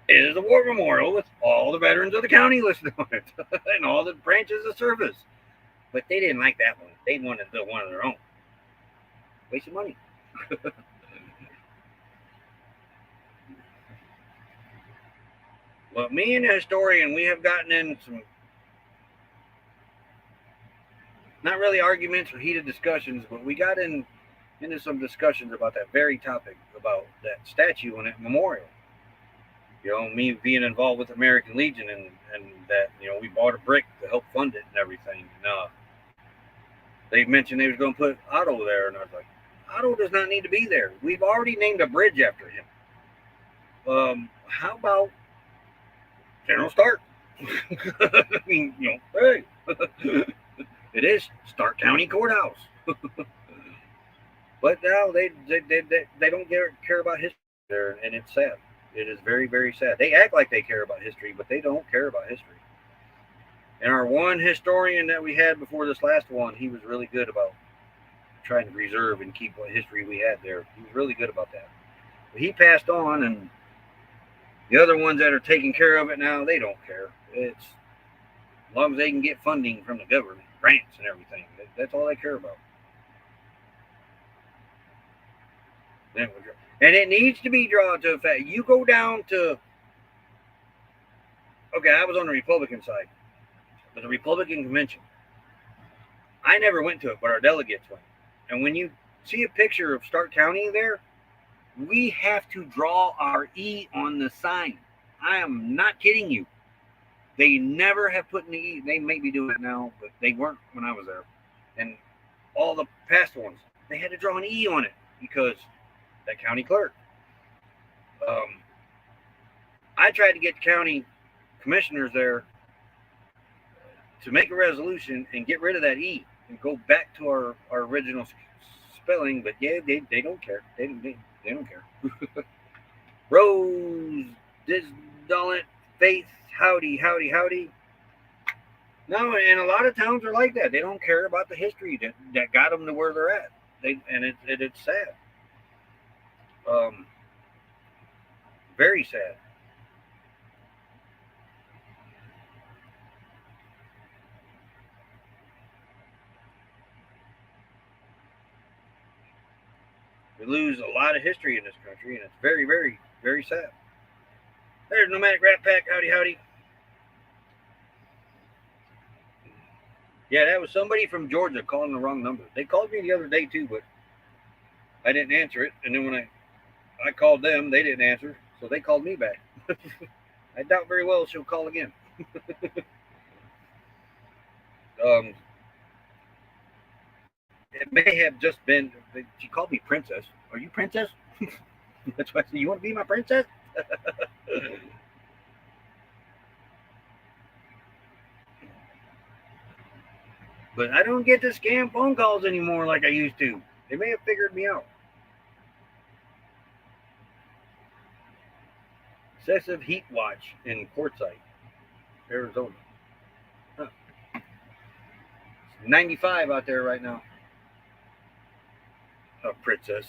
is a war memorial with all the veterans of the county listed on it and all the branches of service. But they didn't like that one. They wanted to build one of their own. Waste of money. Well, me and the historian, we have gotten in some, not really arguments or heated discussions, but we got into some discussions about that very topic, about that statue and that memorial. Me being involved with American Legion and that, we bought a brick to help fund it and everything. And they mentioned they was going to put Otto there, and I was like, Otto does not need to be there. We've already named a bridge after him. How about General Stark? I mean, hey, it is Stark County Courthouse. But now they don't care about history there, and it's sad. It is very, very sad. They act like they care about history, but they don't care about history. And our one historian that we had before this last one, he was really good about trying to preserve and keep what history we had there. He was really good about that. But he passed on, and the other ones that are taking care of it now, they don't care. It's as long as they can get funding from the government, grants and everything. That's all they care about. And it needs to be drawn to the fact. You go down to, okay, I was on the Republican side, but the Republican convention. I never went to it, but our delegates went. And when you see a picture of Stark County there, we have to draw our E on the sign. I am not kidding you. They never have put in the E. They may be doing it now, but they weren't when I was there. And all the past ones, they had to draw an E on it because that county clerk. I tried to get the county commissioners there to make a resolution and get rid of that E and go back to our original spelling, but yeah, they don't care. They don't care. Rose, Disdolent, Faith, howdy, howdy, howdy. No, and a lot of towns are like that. They don't care about the history that got them to where they're at. It's sad. Very sad. We lose a lot of history in this country, and it's very, very, very sad. There's Nomadic Rat Pack. Howdy, howdy. Yeah, that was somebody from Georgia calling the wrong number. They called me the other day, too, but I didn't answer it. And then when I called them, they didn't answer, so they called me back. I doubt very well she'll call again. It may have just been, she called me princess. Are you princess? That's why I said, you want to be my princess? But I don't get the scam phone calls anymore like I used to. They may have figured me out. Excessive heat watch in Quartzsite, Arizona. Huh. It's 95 out there right now. Oh, princess.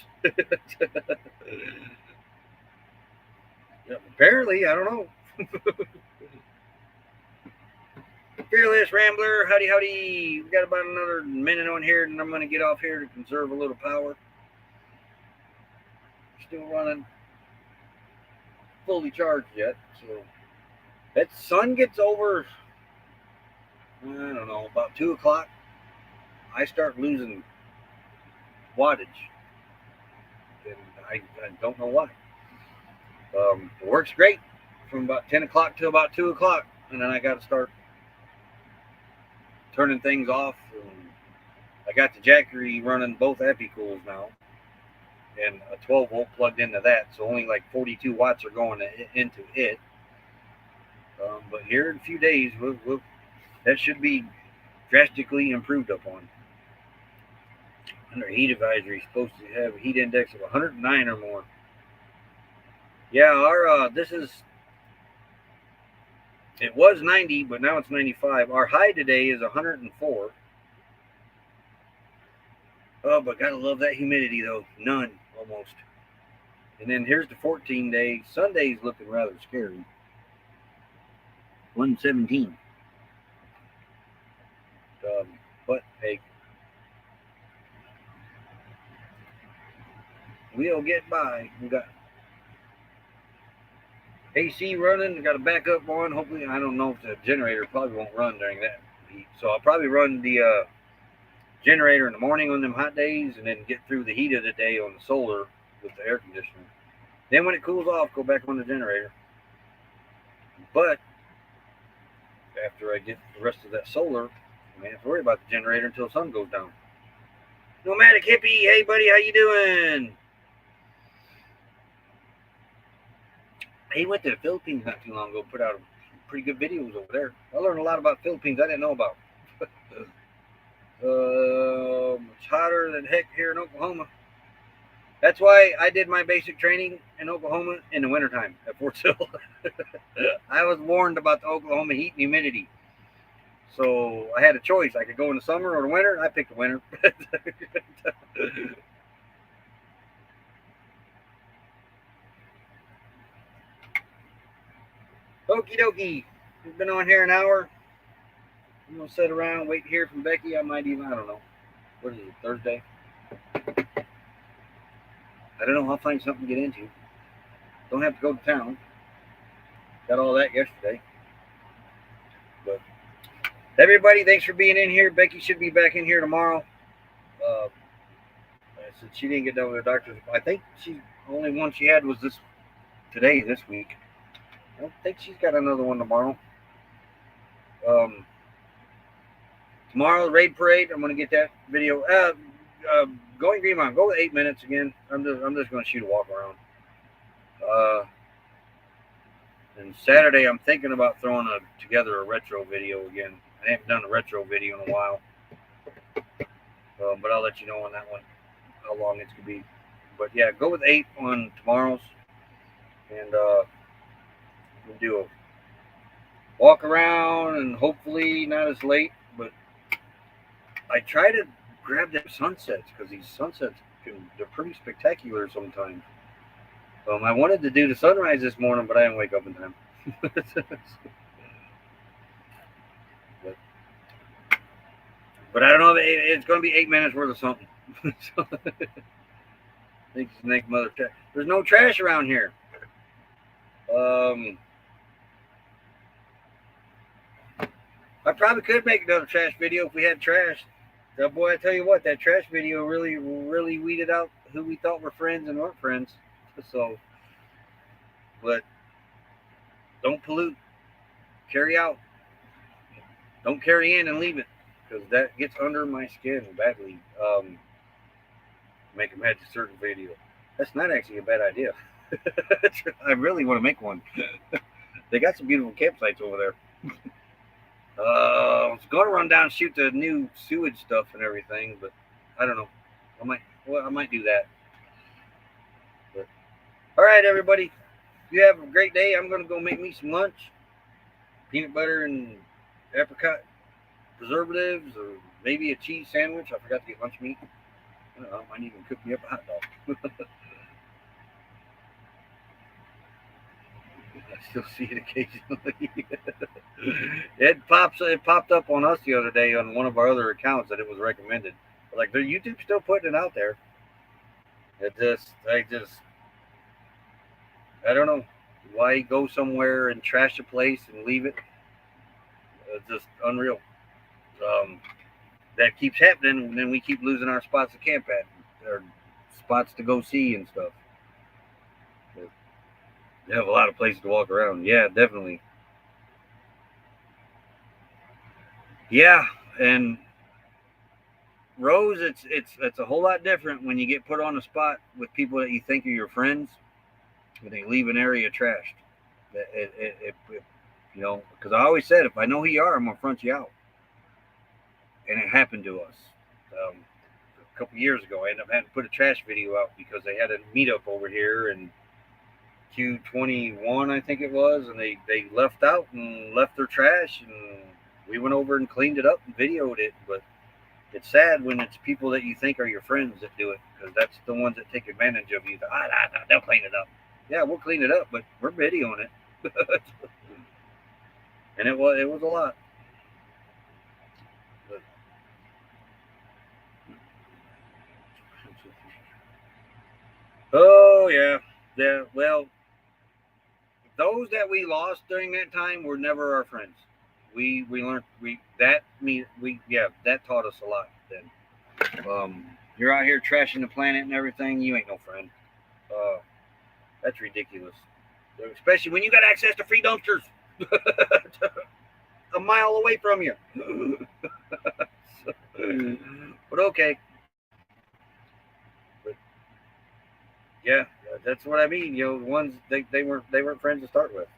Yeah, apparently, I don't know. Fearless Rambler, howdy, howdy. We got about another minute on here, and I'm going to get off here to conserve a little power. Still running. Fully charged yet, so that sun gets over, I don't know, about 2 o'clock. I start losing wattage, and I don't know why. It works great from about 10 o'clock to about 2 o'clock, and then I got to start turning things off. I got the Jackery running both Epicools now, and a 12 volt plugged into that, so only like 42 watts are going into it. But here in a few days, that should be drastically improved upon. Under heat advisory, supposed to have a heat index of 109 or more. Yeah, our it was 90, but now it's 95. Our high today is 104. Oh, but gotta love that humidity though. None, almost. And then here's the 14-day. Sunday's looking rather scary. 117. But hey, we'll get by. We got AC running. We got a backup on. Hopefully, I don't know if the generator probably won't run during that heat. So I'll probably run the generator in the morning on them hot days, and then get through the heat of the day on the solar with the air conditioner. Then when it cools off, go back on the generator. But after I get the rest of that solar, I may have to worry about the generator until the sun goes down. Nomadic Hippie, hey buddy, how you doing? He went to the Philippines not too long ago, put out pretty good videos over there. I learned a lot about Philippines I didn't know about. It's hotter than heck here in Oklahoma. That's why I did my basic training in Oklahoma in the wintertime at Fort Sill. I was warned about the Oklahoma heat and humidity. So I had a choice. I could go in the summer or the winter, and I picked the winter. Okie dokie. We've been on here an hour. I'm going to sit around, wait to hear from Becky. I don't know. What is it, Thursday? I don't know. I'll find something to get into. Don't have to go to town. Got all that yesterday. But everybody, thanks for being in here. Becky should be back in here tomorrow. I said she didn't get done with her doctor's. I think she only one she had was this week. I don't think she's got another one tomorrow. Tomorrow, the raid parade. I'm going to get that video. Going Green Mountain. Go with 8 minutes again. I'm just going to shoot a walk around. And Saturday, I'm thinking about throwing together a retro video again. I haven't done a retro video in a while. But I'll let you know on that one how long it's going to be. But yeah, go with 8 on tomorrow's. And we'll do a walk around and hopefully not as late. But I try to grab them sunsets because these sunsets, they're pretty spectacular sometimes. I wanted to do the sunrise this morning, but I didn't wake up in time. But I don't know. It's going to be 8 minutes worth of something. Thanks, Snake Mother. There's no trash around here. I probably could make another trash video if we had trash. Boy, I tell you what, that trash video really weeded out who we thought were friends and weren't friends. So, but don't pollute. Carry out. Don't carry in and leave it, because that gets under my skin badly. Make them head to certain video. That's not actually a bad idea. I really want to make one. They got some beautiful campsites over there. I was going to run down and shoot the new sewage stuff and everything, but I don't know. I might do that. But, all right, everybody. You have a great day. I'm going to go make me some lunch. Peanut butter and apricot preservatives, or maybe a cheese sandwich. I forgot to get lunch meat. I don't know. I might even cook me up a hot dog. I still see it occasionally. It popped up on us the other day on one of our other accounts that it was recommended. Like, the YouTube's still putting it out there. I don't know why go somewhere and trash a place and leave it. It's just unreal. That keeps happening, and then we keep losing our spots to camp at, or spots to go see and stuff. But you have a lot of places to walk around. Yeah, definitely. Yeah, and Rose, it's a whole lot different when you get put on a spot with people that you think are your friends, when they leave an area trashed. You know, because I always said, if I know who you are, I'm gonna front you out. And it happened to us a couple years ago. I ended up having to put a trash video out because they had a meetup over here in Q21, I think it was, and they left out and left their trash, and we went over and cleaned it up and videoed it. But it's sad when it's people that you think are your friends that do it, because that's the ones that take advantage of you. They'll clean it up. Yeah, we'll clean it up, but we're videoing it. And it was a lot. But, oh yeah. Well, those that we lost during that time were never our friends. We learned that taught us a lot then. You're out here trashing the planet and everything. You ain't no friend. That's ridiculous. Especially when you got access to free dumpsters a mile away from you. But okay. But yeah, that's what I mean. You know, ones they weren't friends to start with.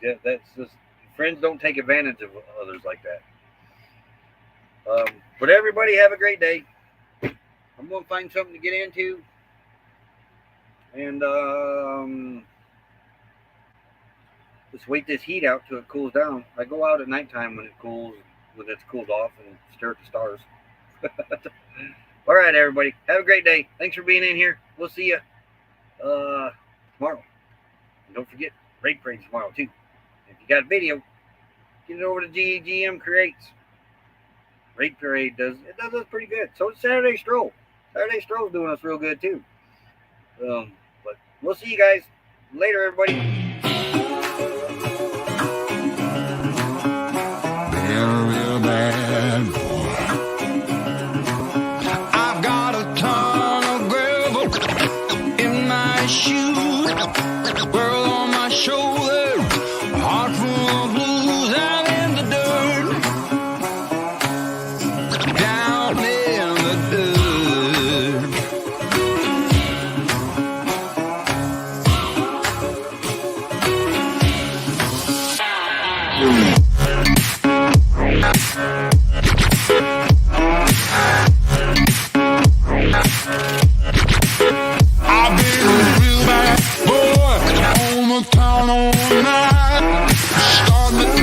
Yeah, that's just, friends don't take advantage of others like that. But everybody have a great day. I'm gonna find something to get into. And just wait this heat out till it cools down. I go out at nighttime when it's cooled off, and stare at the stars. All right, everybody. Have a great day. Thanks for being in here. We'll see you tomorrow. And don't forget, Raid Parade tomorrow, too. If you got a video, get it over to GM Creates. Raid Parade does us pretty good. So it's Saturday Stroll. Saturday Stroll's doing us real good, too. But we'll see you guys later, everybody. Real bad boy. I've got a ton of gravel in my shoes, world on my shoulder, heart full of blues. I'm in the dirt, down in the dirt. I've been a real bad boy on the town all night, starting to